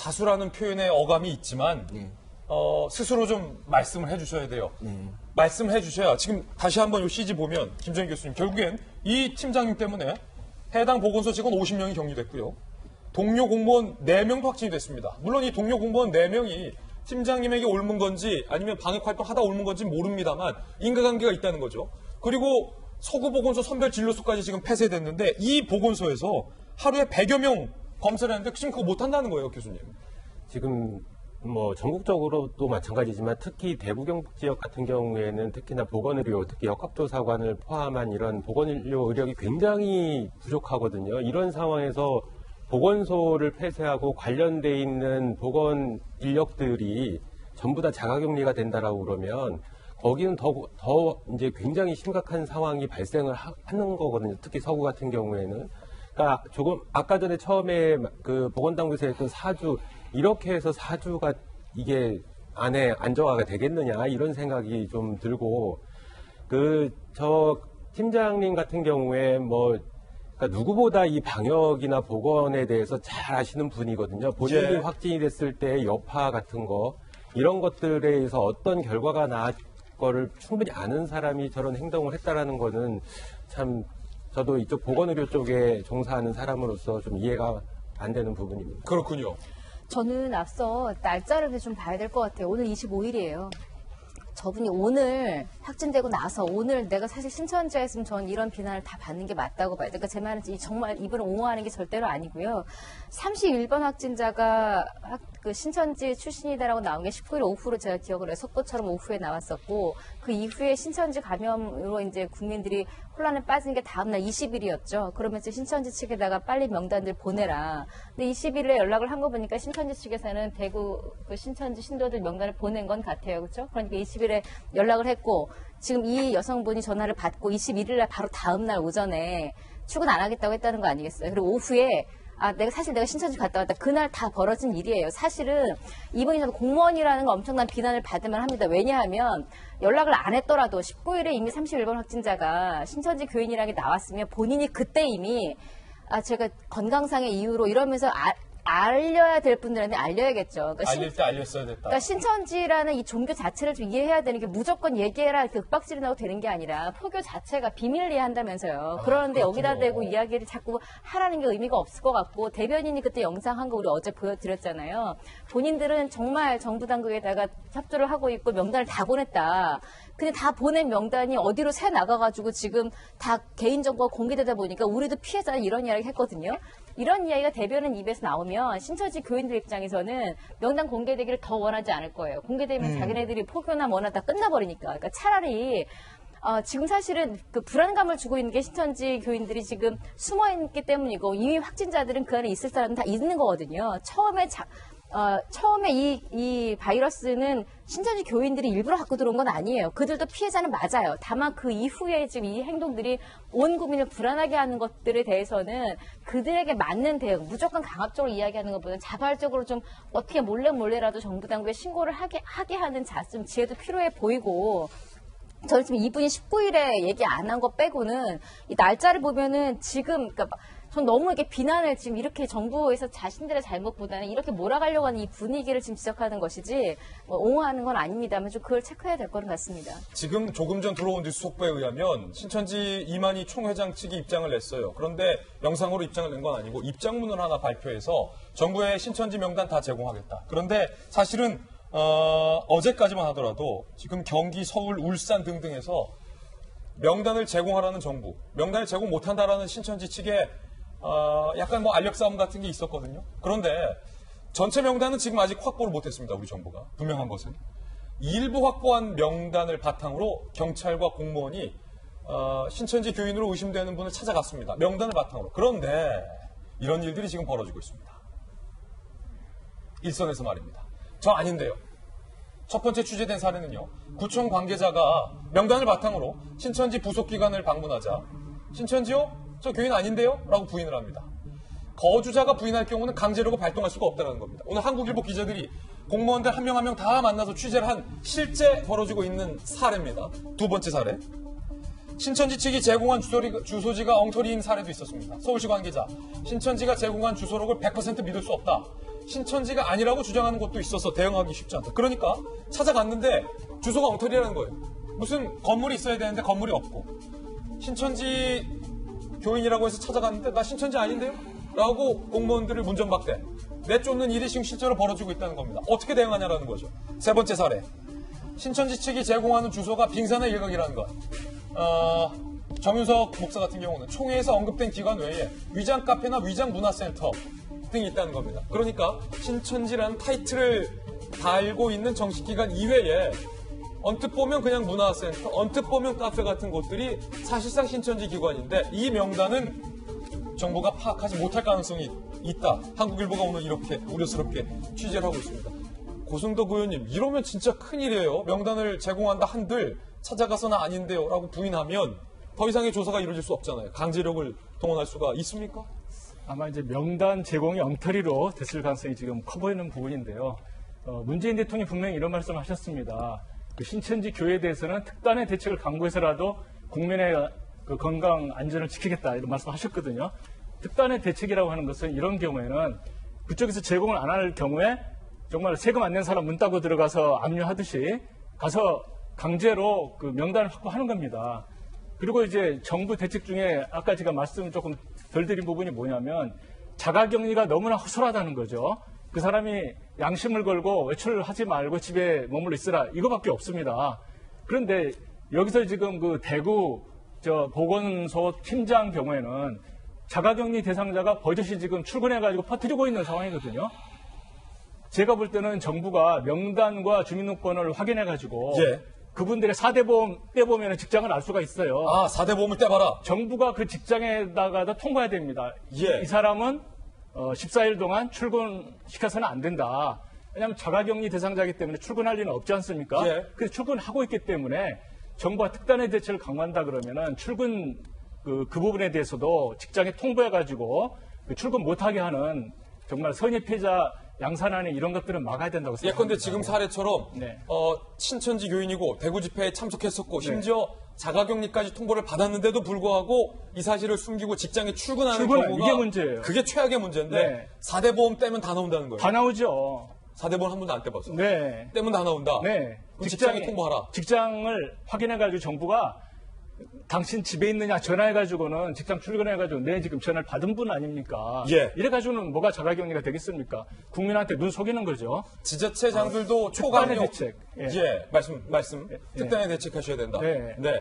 자수라는 표현의 어감이 있지만 스스로 좀 말씀을 해주셔야 돼요. 말씀을 해주셔야 지금 다시 한번 이 CG 보면 김정희 교수님 결국엔 이 팀장님 때문에 해당 보건소 직원 50명이 격리됐고요. 동료 공무원 4명도 확진이 됐습니다. 물론 이 동료 공무원 4명이 팀장님에게 옮은 건지 아니면 방역활동 하다 옮은 건지 모릅니다만 인과관계가 있다는 거죠. 그리고 서구 보건소 선별 진료소까지 지금 폐쇄됐는데 이 보건소에서 하루에 100여 명 검사를 하는데 지금 그거 못한다는 거예요, 교수님. 지금 뭐 전국적으로도 마찬가지지만 특히 대구 경북 지역 같은 경우에는 특히나 보건의료, 특히 역학조사관을 포함한 이런 보건의료 의력이 굉장히 부족하거든요. 이런 상황에서 보건소를 폐쇄하고 관련돼 있는 보건 인력들이 전부 다 자가격리가 된다라고 그러면 거기는 더 이제 굉장히 심각한 상황이 발생을 하는 거거든요. 특히 서구 같은 경우에는. 그러니까 조금 아까 전에 처음에 그 보건당국에서 했던 4주 이렇게 해서 4주가 이게 안에 안정화가 되겠느냐 이런 생각이 좀 들고 저 팀장님 같은 경우에 뭐 그러니까 누구보다 이 방역이나 보건에 대해서 잘 아시는 분이거든요. 본인이 확진이 됐을 때 여파 같은 거 이런 것들에 대해서 어떤 결과가 나올 거를 충분히 아는 사람이 저런 행동을 했다라는 거는 참 저도 이쪽 보건의료 쪽에 종사하는 사람으로서 좀 이해가 안 되는 부분입니다. 그렇군요. 저는 앞서 날짜를 좀 봐야 될 것 같아요. 오늘 25일이에요. 저분이 오늘 확진되고 나서 오늘 내가 사실 신천지였으면 전 이런 비난을 다 받는 게 맞다고 봐요. 그러니까 제 말은 정말 이분을 옹호하는 게 절대로 아니고요. 31번 확진자가 그 신천지 출신이다라고 나온 게 19일 오후로 제가 기억을 해요. 속보처럼 오후에 나왔었고 그 이후에 신천지 감염으로 이제 국민들이 혼란에 빠진 게 다음날 20일이었죠. 그러면서 신천지 측에다가 빨리 명단들 보내라. 근데 20일에 연락을 한 거 보니까 신천지 측에서는 대구 그 신천지 신도들 명단을 보낸 건 같아요. 그렇죠? 그러니까 20일에 연락을 했고 지금 이 여성분이 전화를 받고 21일날 바로 다음날 오전에 출근 안 하겠다고 했다는 거 아니겠어요? 그리고 오후에 내가 신천지 갔다 왔다. 그날 다 벌어진 일이에요. 사실은 이분이 저도 공무원이라는 거 엄청난 비난을 받으면 합니다. 왜냐하면 연락을 안 했더라도 19일에 이미 31번 확진자가 신천지 교인이라는 게 나왔으면 본인이 그때 이미 제가 건강상의 이유로 이러면서 알려야 될 분들한테 알려야겠죠. 그러니까 알릴 때 알렸어야 됐다. 그러니까 신천지라는 이 종교 자체를 좀 이해해야 되는 게 무조건 얘기해라 이렇게 윽박질이 나고 되는 게 아니라 포교 자체가 비밀리에 한다면서요. 그러는데 여기다 대고 이야기를 자꾸 하라는 게 의미가 없을 것 같고 대변인이 그때 영상 한 거 우리 어제 보여드렸잖아요. 본인들은 정말 정부 당국에다가 협조를 하고 있고 명단을 다 보냈다. 근데 다 보낸 명단이 어디로 새 나가가지고 지금 다 개인정보가 공개되다 보니까 우리도 피해자 이런 이야기 했거든요. 이런 이야기가 대변인 입에서 나오면 신천지 교인들 입장에서는 명단 공개되기를 더 원하지 않을 거예요. 공개되면 자기네들이 포교나 뭐나 다 끝나버리니까. 그러니까 차라리 지금 사실은 그 불안감을 주고 있는 게 신천지 교인들이 지금 숨어있기 때문이고 이미 확진자들은 그 안에 있을 사람은 다 있는 거거든요. 처음에 이 바이러스는 신천지 교인들이 일부러 갖고 들어온 건 아니에요. 그들도 피해자는 맞아요. 다만 그 이후에 지금 이 행동들이 온 국민을 불안하게 하는 것들에 대해서는 그들에게 맞는 대응, 무조건 강압적으로 이야기하는 것보다 자발적으로 좀 어떻게 몰래라도 정부 당국에 신고를 하게 하는 좀 지혜도 필요해 보이고 저는 지금 이분이 19일에 얘기 안 한 거 빼고는 이 날짜를 보면은 지금 그러니까 전 너무 이렇게 비난을 지금 이렇게 정부에서 자신들의 잘못보다는 이렇게 몰아가려고 하는 이 분위기를 지금 지적하는 것이지 옹호하는 건 아닙니다만 좀 그걸 체크해야 될 거는 같습니다. 지금 조금 전 들어온 뉴스 속보에 의하면 신천지 이만희 총회장 측이 입장을 냈어요. 그런데 영상으로 입장을 낸 건 아니고 입장문을 하나 발표해서 정부에 신천지 명단 다 제공하겠다. 그런데 사실은 어제까지만 하더라도 지금 경기, 서울, 울산 등등에서 명단을 제공하라는 정부, 명단을 제공 못한다라는 신천지 측에 약간 알력 싸움 같은 게 있었거든요. 그런데 전체 명단은 지금 아직 확보를 못했습니다. 우리 정부가. 분명한 것은. 일부 확보한 명단을 바탕으로 경찰과 공무원이 신천지 교인으로 의심되는 분을 찾아갔습니다. 명단을 바탕으로. 그런데 이런 일들이 지금 벌어지고 있습니다. 일선에서 말입니다. 저 아닌데요. 첫 번째 취재된 사례는요. 구청 관계자가 명단을 바탕으로 신천지 부속기관을 방문하자 신천지요? 저 교인 아닌데요? 라고 부인을 합니다. 거주자가 부인할 경우는 강제력을 발동할 수가 없다는 겁니다. 오늘 한국일보 기자들이 공무원들 한 명 한 명 다 만나서 취재를 한 실제 벌어지고 있는 사례입니다. 두 번째 사례. 신천지 측이 제공한 주소지가 엉터리인 사례도 있었습니다. 서울시 관계자. 신천지가 제공한 주소록을 100% 믿을 수 없다. 신천지가 아니라고 주장하는 곳도 있어서 대응하기 쉽지 않다. 그러니까 찾아갔는데 주소가 엉터리라는 거예요. 무슨 건물이 있어야 되는데 건물이 없고 신천지 교인이라고 해서 찾아갔는데 나 신천지 아닌데요? 라고 공무원들을 문전박대 내쫓는 일이 지금 실제로 벌어지고 있다는 겁니다. 어떻게 대응하냐라는 거죠. 세 번째 사례. 신천지 측이 제공하는 주소가 빙산의 일각이라는 것. 정윤석 목사 같은 경우는 총회에서 언급된 기관 외에 위장 카페나 위장 문화센터 등이 있다는 겁니다. 그러니까 신천지라는 타이틀을 달고 있는 정식기관 이외에 언뜻 보면 그냥 문화센터, 언뜻 보면 카페 같은 곳들이 사실상 신천지 기관인데 이 명단은 정부가 파악하지 못할 가능성이 있다. 한국일보가 오늘 이렇게 우려스럽게 취재를 하고 있습니다. 고승덕 의원님, 이러면 진짜 큰일이에요. 명단을 제공한다 한들 찾아가서는 아닌데요 라고 부인하면 더 이상의 조사가 이루어질 수 없잖아요. 강제력을 동원할 수가 있습니까? 아마 이제 명단 제공이 엉터리로 됐을 가능성이 지금 커 보이는 부분인데요. 문재인 대통령이 분명히 이런 말씀을 하셨습니다. 그 신천지 교회에 대해서는 특단의 대책을 강구해서라도 국민의 그 건강 안전을 지키겠다 이런 말씀하셨거든요. 특단의 대책이라고 하는 것은 이런 경우에는 그쪽에서 제공을 안 할 경우에 정말 세금 안 낸 사람 문 따고 들어가서 압류하듯이 가서 강제로 그 명단을 확보하는 겁니다. 그리고 이제 정부 대책 중에 아까 제가 말씀을 조금 덜 드린 부분이 뭐냐면 자가격리가 너무나 허술하다는 거죠. 그 사람이 양심을 걸고 외출을 하지 말고 집에 머물러 있으라 이거밖에 없습니다. 그런데 여기서 지금 그 대구 보건소 팀장 경우에는 자가격리 대상자가 버젓이 지금 출근해가지고 퍼뜨리고 있는 상황이거든요. 제가 볼 때는 정부가 명단과 주민등록번호를 확인해가지고 예. 그분들의 4대 보험 떼보면 직장을 알 수가 있어요. 아, 4대 보험을 떼봐라. 정부가 그 직장에다가도 통과해야 됩니다. 예. 이 사람은 14일 동안 출근시켜서는 안 된다. 왜냐하면 자가격리 대상자이기 때문에 출근할 리는 없지 않습니까? 예. 그래서 출근하고 있기 때문에 정부가 특단의 대책을 강화한다 그러면은 출근 그 부분에 대해서도 직장에 통보해가지고 출근 못하게 하는 정말 선의 피해자 양산하는 이런 것들은 막아야 된다고 생각합니다. 예컨대 지금 사례처럼 네. 신천지 교인이고 대구 집회에 참석했었고 심지어 자가격리까지 통보를 받았는데도 불구하고 이 사실을 숨기고 직장에 출근하는 경우가 이게 문제예요. 그게 최악의 문제인데 네. 4대 보험 떼면 다 나온다는 거예요. 다 나오죠. 4대 보험 한 번도 안 떼봤어. 네. 떼면 다 나온다. 네. 그럼 직장에 통보하라. 직장을 확인해가지고 정부가 당신 집에 있느냐 전화해가지고는 직장 출근해가지고 네 지금 전화를 받은 분 아닙니까? 예. 이래가지고는 뭐가 자가격리가 되겠습니까? 국민한테 눈 속이는 거죠. 지자체장들도 특단의 초강력 대책. 예, 말씀 예. 특단의 대책하셔야 된다. 네. 네.